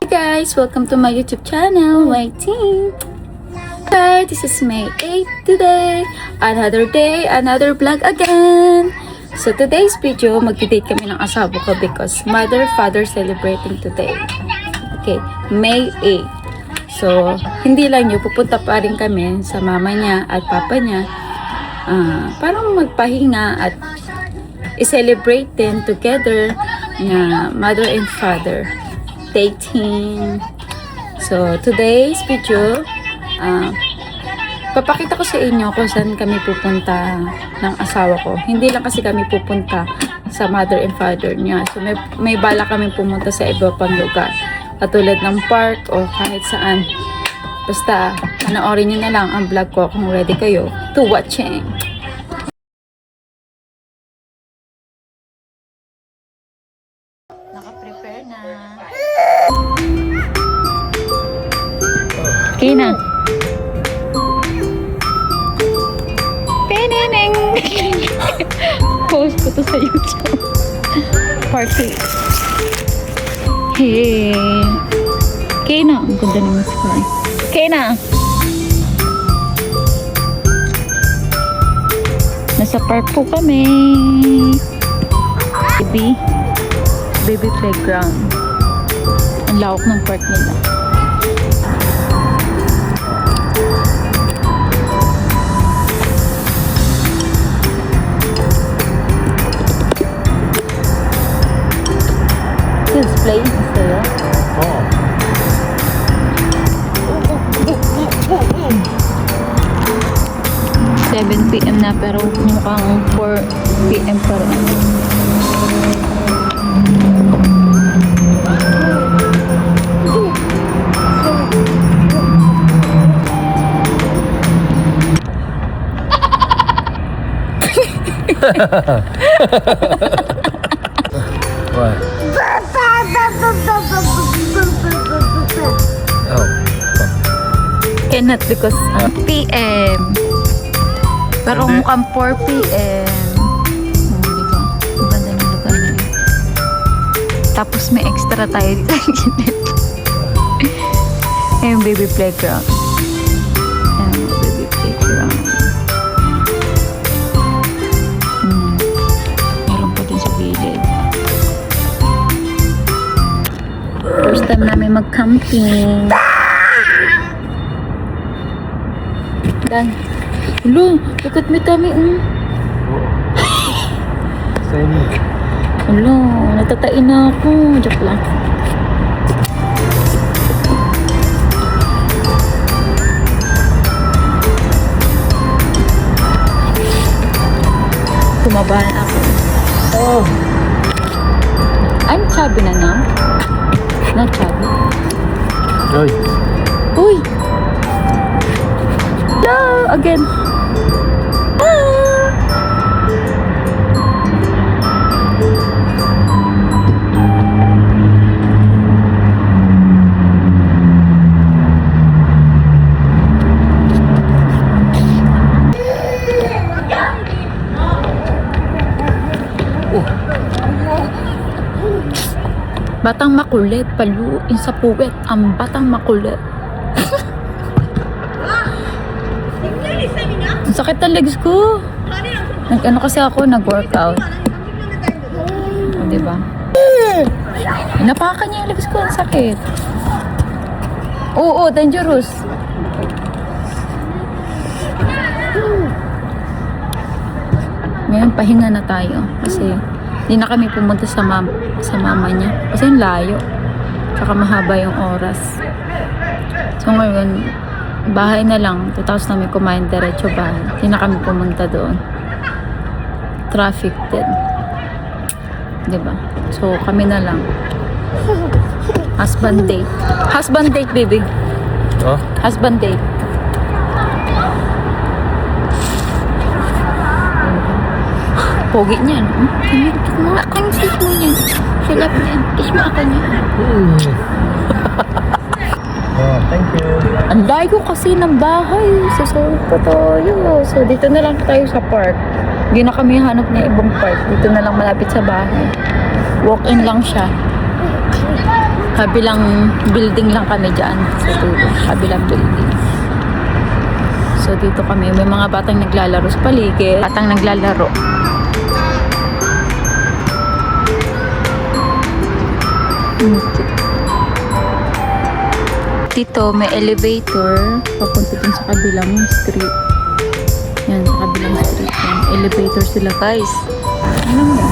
Hey guys, welcome to my YouTube channel, my team. Hi, this is May 8 today. Another day, another vlog again. So today's video, mag-date kami ng asawa ko because mother-father celebrating today. Okay, May 8. So, hindi lang yun, pupunta pa rin kami sa mama niya at papa niya. Parang magpahinga at i-celebrate din together na mother and father dating. So, today's video, papakita ko sa inyo kung saan kami pupunta ng asawa ko. Hindi lang kasi kami pupunta sa mother and father niya. So, may bala kami pumunta sa iba pang lugar. Katulad ng park o kahit saan. Basta, panoorin nyo na lang ang vlog ko kung ready kayo to watching. Naka-prepare na. Okay na. Peneneng! Post ko to sa YouTube. Party. Hey. Okay na. Ang ganda naman si Kai. Okay na. Nasa park po kami. Baby playground. Ang lawak ng park nila. Kids playing sa'yo? Oo. 7 PM na pero mukhang 4 PM pa rin. What? Oh. Cannot because PM. Pero mukhang 4 PM. Diba? Ang ganda ng lugar na yun. Tapos may extra tayo dito. Ayun, baby playground. Ayun, baby playground. Meron pa din sa gilid. First time namin mag-camping. Dan. Ulo, ikot mo kami. Same. Ulo, natatain na ako. Joke lang. Kumabahan ako. Oh. I'm chubby na now. Not chubby. Joy. Uy! No! Again. Ah! Batang makulit, paluin sa puwet ang batang makulit. Ang sakit ng legs ko. Nag-ano kasi ako, nag-workout. O, diba? Napakan niya yung legs ko, ang sakit. Oo, dangerous. Ngayon, pahinga na tayo. Kasi, hindi na kami pumunta sa mama niya. Kasi yung layo. Tsaka mahaba yung oras. So, ngayon, bahay na lang. 2,000 namin kumain diretso bahay. Hindi na kami pumunta doon. Traffic din. Diba? So, kami na lang. Husband date. Husband date, baby. Oh? Husband date. Pogi niyan. Kiss mo nga ako yung sis mo niyan. Silap niyan. Kiss mo ako niyan. Oh, thank you. Ang layo kasi ng bahay. Sa Sopo tayo. So, dito na lang tayo sa park. Hindi na kami hanap ng ibang park. Dito na lang malapit sa bahay. Walk-in lang siya. Kabilang building lang kami dyan sa dulo. Kabilang building. So dito kami, may mga batang naglalaro sa paligid. Batang naglalaro. Dito may elevator papunta dun sa kabilang street. Yan, sa kabilang street. Yan, elevator sila guys. Ano mo?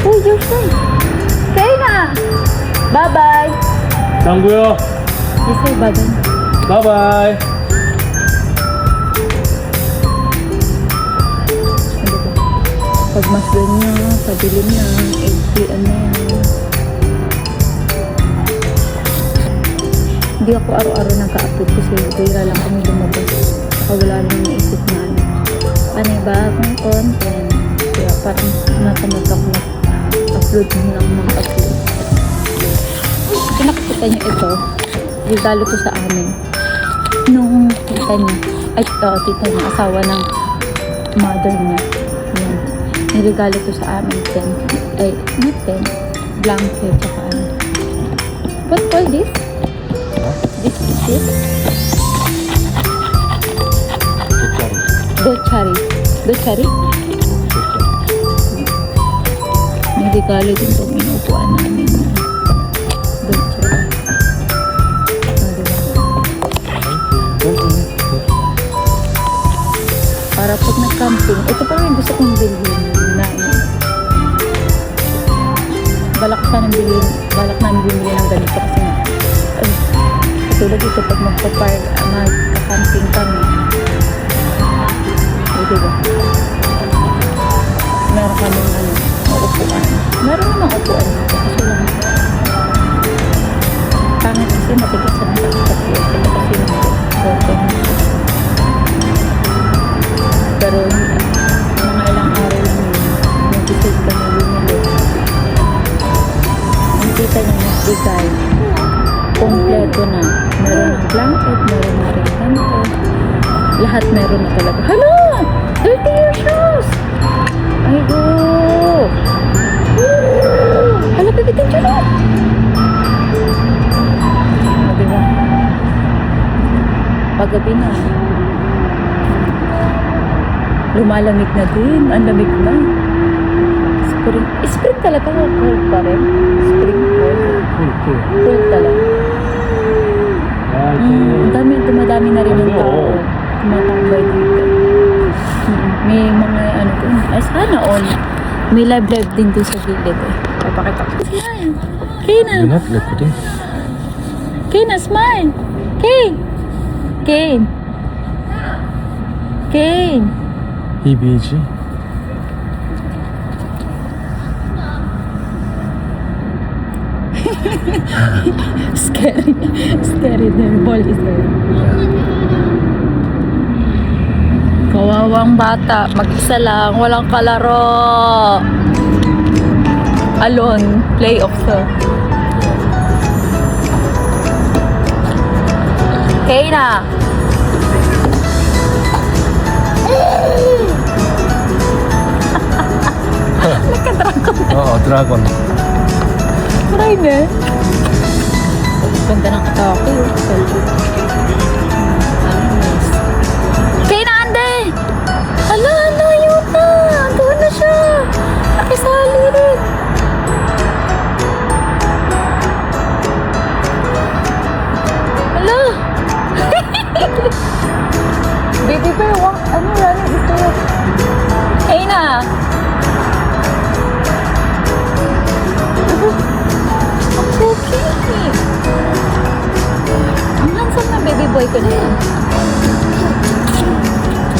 Uy, Joshua! Kaya na! Bye-bye! 짱구야. Yes, sir, bye-bye. 바이바이. Pag masdan niya, padilim na, ano yan. Hindi ako araw-araw nag-upload kasi bira lang kami lumabas. Saka wala nang naisip na ano. Panibagong content. Kaya parang natamad ako mag-upload lang ng upload. Kung nakikita niyo ito, regalo to sa amin. Nung tita niya, tita niya, asawa ng mother niya. Yan. Niregalo to sa amin, not 10, blanket, tsaka ano. What call this? This is it? Dochari. Dochari? May regalo din itong inuupuan namin. Dochari. Para pag nag-camping, ito pa rin gusto kong bilhin na balak namin bumili ng ganito kasi katulad ito pag magka-camping kami. Diba? Meron kami upuan. Meron namang upuan dito kasi lang pangit kasi matigas sa mga kasi pero mga ilang araw lang yun nag-decide kami bumili. Ang tita niya nagbigay kompleto na. Meron ng blanket, meron na rin kanto. Lahat meron na talaga. Hala! 30-year shoes! Ay go! Hala, pipitin siya na! Diba? Paggabi na. Lumalamig na din. Ang lamig na. Spring. Spring talaga. Cold pa rin. Spring cold. Cold talaga. Dumadami na rin ng tao. Tumatambay dito. May mga ano dun. Ay, sana all. May live din dun sa gilid eh. Papakita ko. Smile! Kena! Ingat, likutin. Kena, smile! Kane! Kane! Kane! EBG. Scary din. Ball is there. Kawawang bata. Mag-isa lang. Walang kalaro. Alone. Playoff to. Okay na. Nagka-dragon. Oo, dragon. Maray na. Ganda ng atake. Kaya na, Ande! Hala, layo na! Doon na siya! Nakisali rin! Hala! Baby bear, running ito? Kaya na! Okay. Ang handsome na baby boy ko na yan.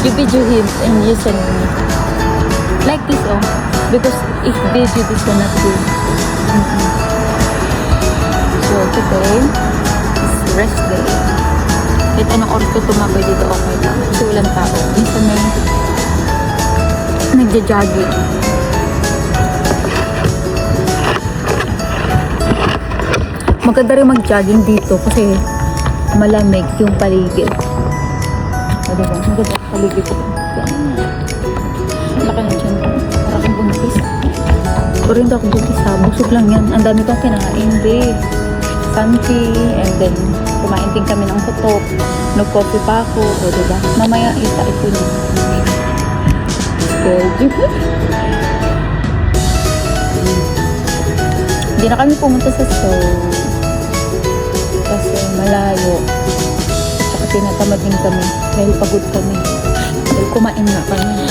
You video him and you send me. Like this, oh. Because if video this will not good. So today is rest day. Kahit anong oras ko tumabay dito, okay lang. Kasi walang tao. Minsan may nagja-jogging. Maganda rin mag-jogging dito kasi malamig yung paligid. Diba? Ang ganda ang paligid ko. Laki na dyan. Para kang buntis. Pero hindi ako buntis ha. Busog lang yan. Ang dami kong kinain, be. Santi. And then, kumain din kami ng putok. Nag-coffee pa ako. O, diba? Mamaya, isa ito niya. Schedule. Hindi na kami pumunta sa store. Kasi malayo. At tinatamad din kami. Dahil pagod kami. Dahil kumain na kami.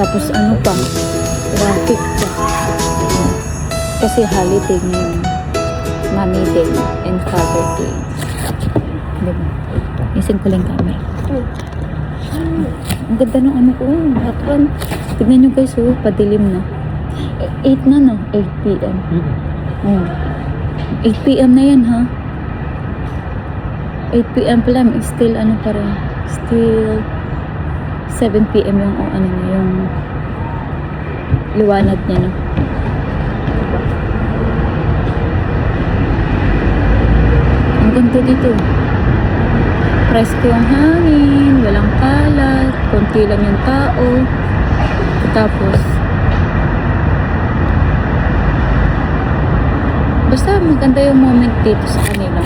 Tapos ano pa? Traffic pa. Kasi holiday ngayon. Mommy Day and Father Day. Diba? Ising ko lang camera. Ang ganda ng ano ko. Background. Tignan nyo guys, oh, padilim na. 8 na no? 8 p.m. 8 p.m. na yan, ha? 8 p.m. pala, still ano pa rin. Still 7 p.m. yung ano niya, yung liwanag niya, no? Ang ganda dito. Presko yung hangin, walang kalat, konti lang yung tao. Tapos, basta maganda yung moment dito sa kanila.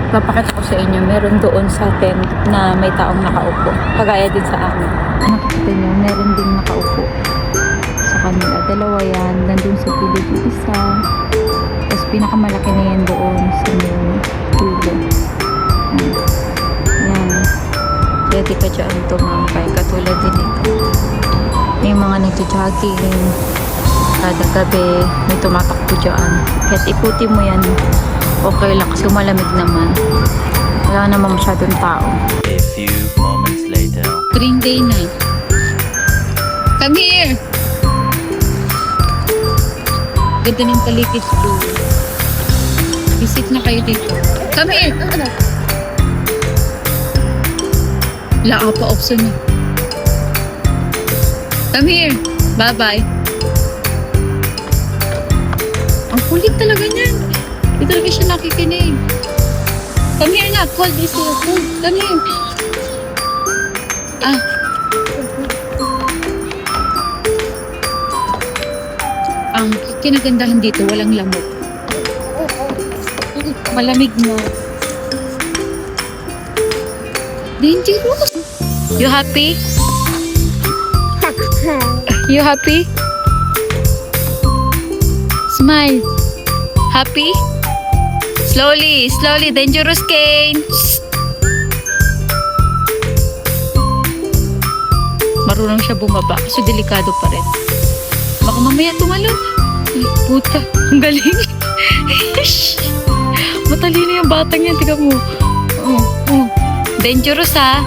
Papakita ko sa inyo, meron doon sa tent na may taong nakaupo. Kagaya din sa amin. Nakikita nyo, meron din nakaupo sa kanila. Dalawa yan. Nandun sa pilig yung isa. Tapos pinakamalaki na yan doon sa may pulo. Yan. Ready ka dyan tumambay. Katulad din ito. May mga nagja-jogging. Kada gabi may tumatakbo dyan. Kahit ikuti mo yan, okay lang kasi malamig naman. Wala naman masyadong tao. A few moments later. Green day na. Come here! Ganda ng paligid ko. Visit na kayo dito. Come here! Wala pa option niya. Come here! Bye-bye! Ang kulit talaga niyan. Hindi talaga siya nakikinig. Come here na. Call this here. Come here. Ah. Ang kinagandahan dito, walang lamok. Malamig na. Dangerous. You happy? You happy? Smile. Happy? Slowly, slowly. Dangerous, Kane. Shh. Marunong siya bumaba. So, delikado pa rin. Baka mamaya tumalon. Ay, puta. Ang galing. Matalino yung batang yan. Tika mo. Oh, oh. Dangerous, ha?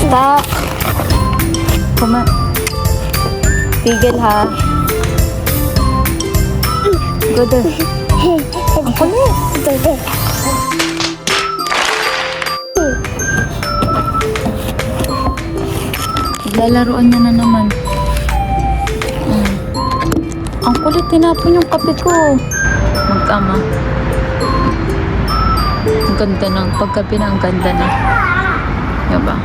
Stop. Tigil ha. Go there. Ang kulit. Lalaruan niya na naman. Ang kulit, tinapon yung kape ko. Mag-ama. Ang ganda ng pagkape na, ang ganda na. Diba?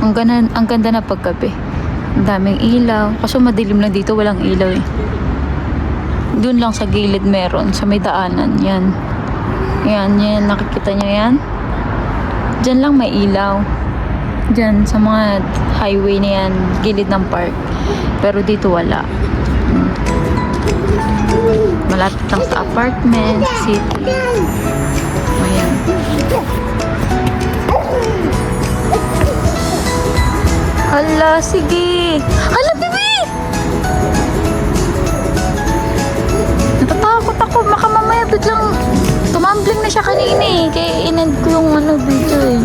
Ang ganda na pagkape. Ang daming ilaw. Kaso madilim lang dito, walang ilaw eh. Doon lang sa gilid meron, sa may daanan. Yan. Yan, nakikita nyo yan? Diyan lang may ilaw. Diyan, sa mga highway na yan, gilid ng park. Pero dito wala. Malapit lang sa apartment, sa city. Ayan. Hala, sige. Hala, bibi! Natatakot ako. Baka mamaya biglang tumambling na siya kanina eh. Kaya inend ko yung video eh.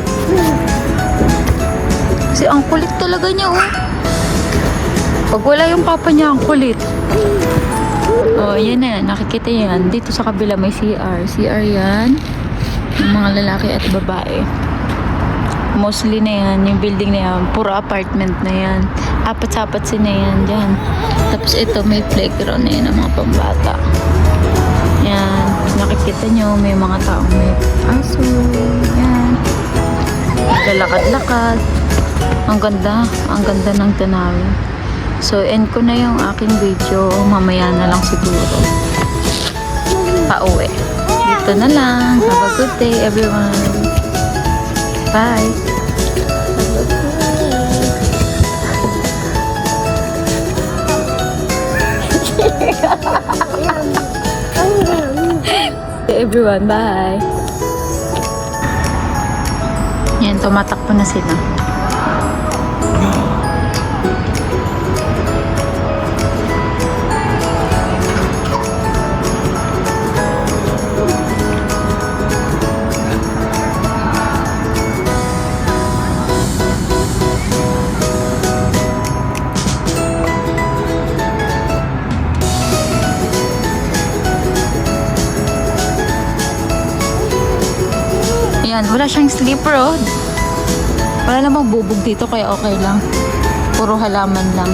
Kasi ang kulit talaga niya oh. Pag wala yung papa niya, ang kulit. Oh, yan na. Nakikita yan. Dito sa kabila may CR. CR yan. Yung mga lalaki at babae. Mostly na yan. Yung building na yan. Puro apartment na yan. Apat-sapat na yan dyan. Tapos ito may playground na yan ng mga pambata. Yan. Nakikita nyo may mga taong may aso. Yan. Lalakad-lakad. Ang ganda. Ang ganda ng tanawin. So, end ko na yung aking video. Mamaya na lang siguro. Pauwi. Dito na lang. Have a good day, everyone. Bye. Have a good day. Everyone, bye. Yan, tumatakbo na sila. Ayan, wala siyang sleeper oh. Wala namang bubog dito kaya okay lang. Puro halaman lang.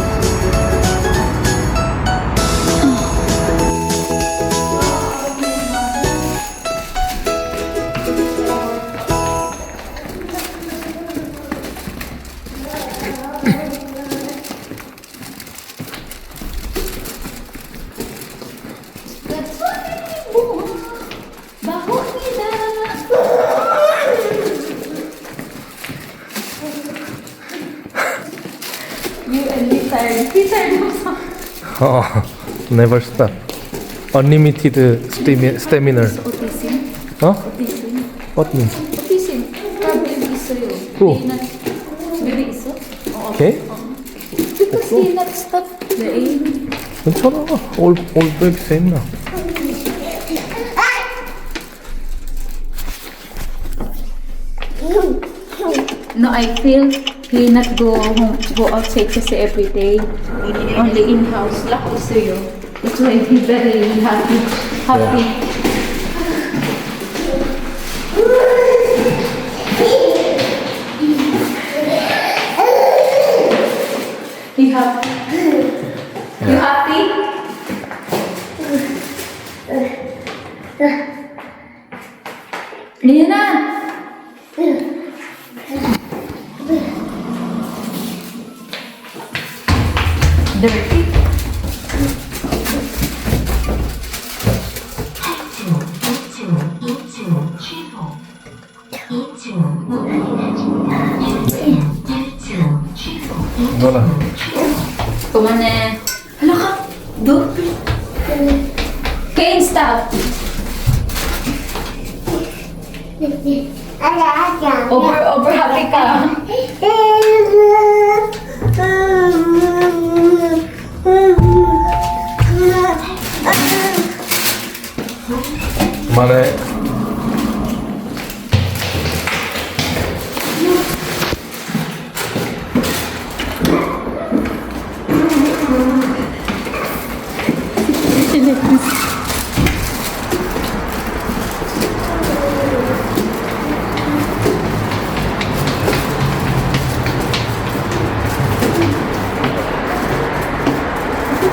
You and Lizard. Lizard also. Oh, never stop. Unlimited stamina. Autism. Huh? Autism. What means? Autism. Problem 있어요. Oh. Maybe 있어? Okay? Because he not stop the aim. 괜찮아. All back same now. No, I feel he not go home, go outside kasi every day. Only in house. Lucky sa'yo. That's why he very happy. Happy. He happy. You happy? Ayan na! Dirty. 누나. Kumane. Hala ka! Do? Kane, stop! Over happy ka. 그만해.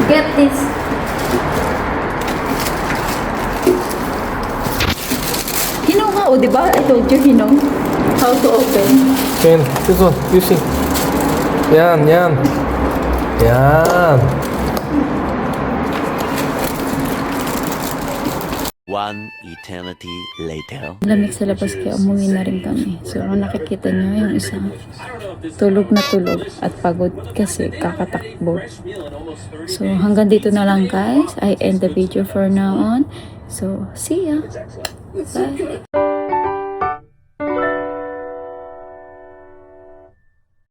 Get this. Hinong nga, o diba? I told you, Hinong. How to open. Ken, this one, you see. Yan. One eternity later. Lamig sa labas kaya umuwi na rin kami. So, kung nakikita nyo yung isang tulog na tulog at pagod kasi kakatakbo. So, hanggang dito na lang guys. I end the video for now on. So, see ya. Bye.